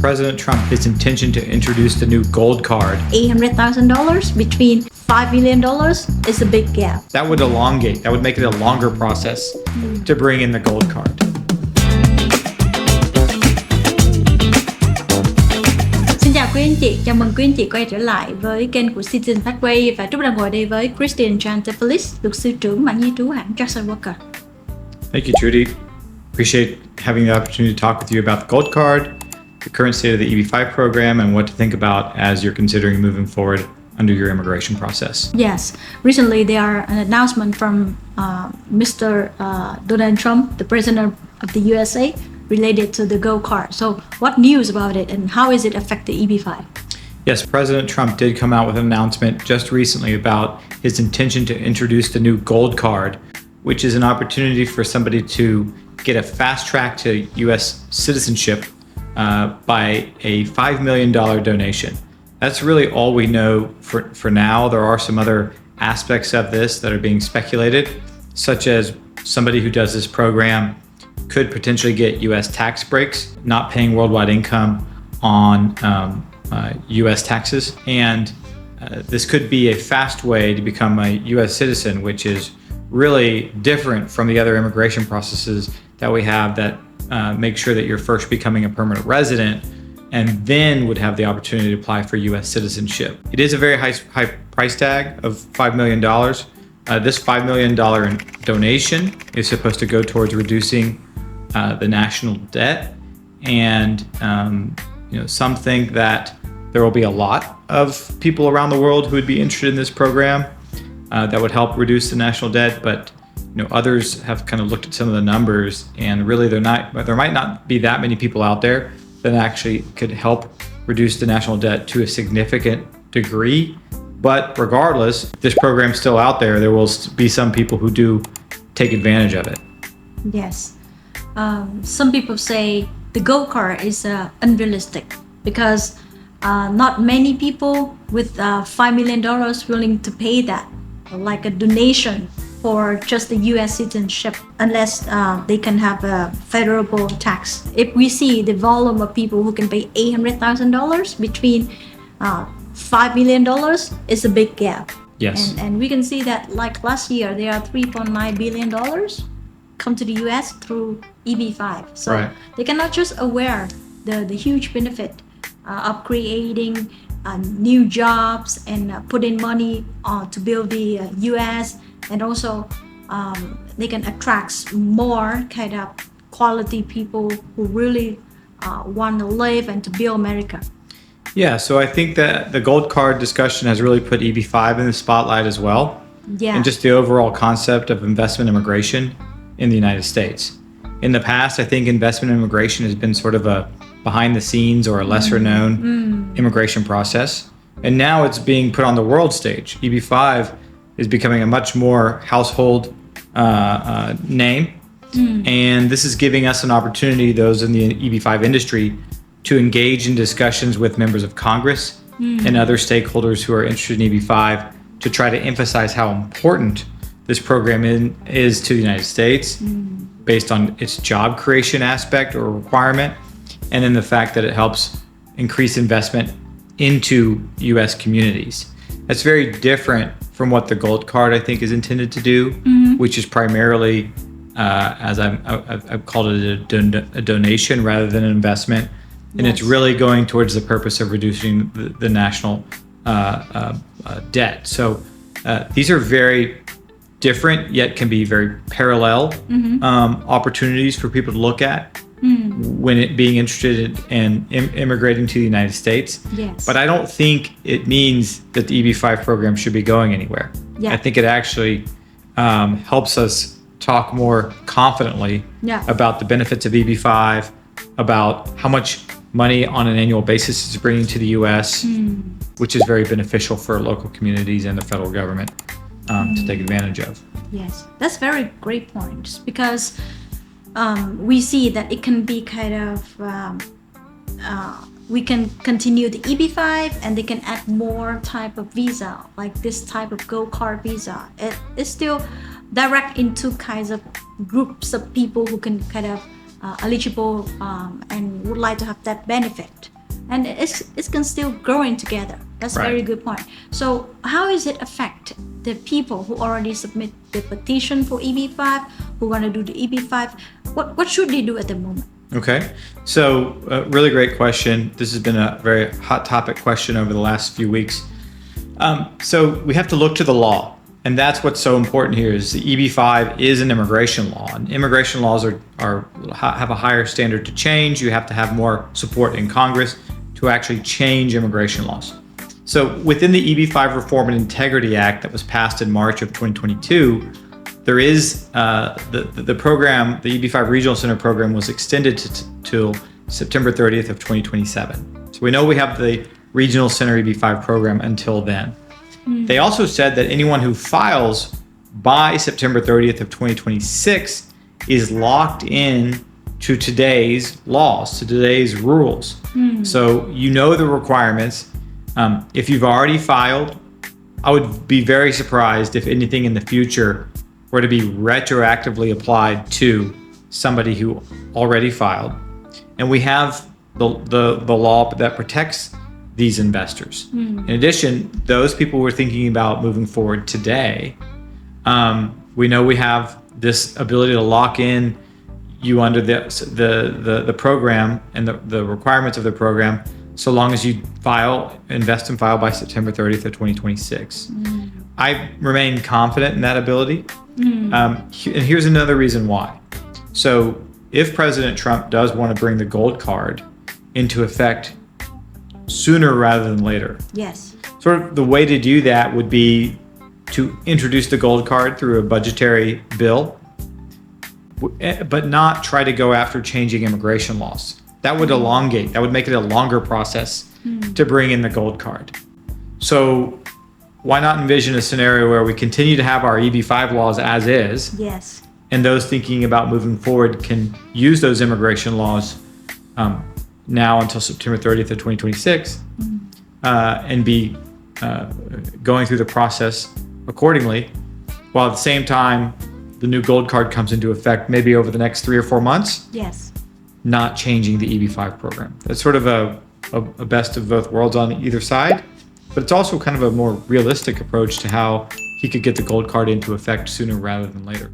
President Trump his intention to introduce the new gold card. $800,000 between $5 million is a big gap. That would make it a longer process to bring in the gold card. Xin chào quý anh chị, chào mừng quý anh chị quay trở lại với kênh của Citizen Pathway và Trúc đang ngồi đây với Christian Triantaphyllis, luật sư trưởng mảng di trú hãng Jackson Walker. Thank you, Trudy. Appreciate having the opportunity to talk with you about the gold card, the current state of the EB-5 program, and what to think about as you're considering moving forward under your immigration process. Yes, recently there are an announcement from Mr. Donald Trump, the president of the USA, related to the gold card. So what news about it and how is it affect the EB-5? Yes, President Trump did come out with an announcement just recently about his intention to introduce the new gold card, which is an opportunity for somebody to get a fast track to U.S. citizenship by a $5 million donation. That's really all we know for now. There are some other aspects of this that are being speculated, such as somebody who does this program could potentially get U.S. tax breaks, not paying worldwide income on U.S. taxes. And this could be a fast way to become a U.S. citizen, which is really different from the other immigration processes that we have that make sure that you're first becoming a permanent resident and then would have the opportunity to apply for U.S. citizenship. It is a very high price tag of $5 million. This $5 million donation is supposed to go towards reducing the national debt. And some think that there will be a lot of people around the world who would be interested in this program that would help reduce the national debt, but others have kind of looked at some of the numbers, and really there might not be that many people out there that actually could help reduce the national debt to a significant degree. But regardless, if this program's still out there, there will be some people who do take advantage of it. Yes. Some people say the gold card is unrealistic because not many people with $5 million willing to pay that, like a donation for just the U.S. citizenship, unless they can have a federal tax. If we see the volume of people who can pay $800,000 between $5 million, it's a big gap. Yes. And we can see that like last year, there are $3.9 billion come to the U.S. through EB-5. So right. They cannot just aware the huge benefit of creating new jobs and putting money to build the U.S. and also they can attract more kind of quality people who really want to live and to build America. Yeah, so I think that the gold card discussion has really put EB-5 in the spotlight as well. Yeah. And just the overall concept of investment immigration in the United States. In the past, I think investment immigration has been sort of a behind the scenes or a lesser known immigration process. And now it's being put on the world stage. EB-5 is becoming a much more household name. And this is giving us an opportunity, those in the EB-5 industry, to engage in discussions with members of Congress and other stakeholders who are interested in EB-5 to try to emphasize how important this program is to the United States based on its job creation aspect or requirement, and then the fact that it helps increase investment into U.S. communities. That's very different from what the gold card, I think, is intended to do, which is primarily, as I've called it, a donation rather than an investment. And it's really going towards the purpose of reducing the national debt. So these are very different, yet can be very parallel opportunities for people to look at when being interested in immigrating to the United States. Yes. But I don't think it means that the EB-5 program should be going anywhere. Yeah. I think it actually helps us talk more confidently about the benefits of EB-5, about how much money on an annual basis is bringing to the U.S., which is very beneficial for local communities and the federal government to take advantage of. Yes, that's very great points because we see that it can be kind of, we can continue the EB-5 and they can add more type of visa, like this type of gold card visa. It's still direct into kinds of groups of people who can kind of eligible and would like to have that benefit. and it can still growing together. That's Right. very good point. So how is it affect the people who already submit the petition for EB-5, who want to do the EB-5? What should they do at the moment? Okay, so really great question. This has been a very hot topic question over the last few weeks. So we have to look to the law, and that's what's so important here. Is the EB-5 is an immigration law, and immigration laws have a higher standard to change. You have to have more support in Congress to actually change immigration laws. So within the EB-5 Reform and Integrity Act that was passed in March of 2022, there is the program, the EB-5 Regional Center program was extended till September 30th of 2027. So we know we have the Regional Center EB-5 program until then. They also said that anyone who files by September 30th of 2026 is locked in to today's laws, to today's rules. So you know the requirements. If you've already filed, I would be very surprised if anything in the future were to be retroactively applied to somebody who already filed. And we have the law that protects these investors. In addition, those people who are thinking about moving forward today, we know we have this ability to lock in you under the program and the requirements of the program, so long as you invest and file by September 30th of 2026. I remain confident in that ability. And here's another reason why. So if President Trump does want to bring the gold card into effect sooner rather than later, Yes. sort of the way to do that would be to introduce the gold card through a budgetary bill, but not try to go after changing immigration laws. That would make it a longer process to bring in the gold card. So why not envision a scenario where we continue to have our EB-5 laws as is, Yes. and those thinking about moving forward can use those immigration laws now until September 30th of 2026 and be going through the process accordingly, while at the same time the new gold card comes into effect maybe over the next 3 or 4 months, Yes. not changing the EB-5 program. That's sort of a best of both worlds on either side, but it's also kind of a more realistic approach to how he could get the gold card into effect sooner rather than later.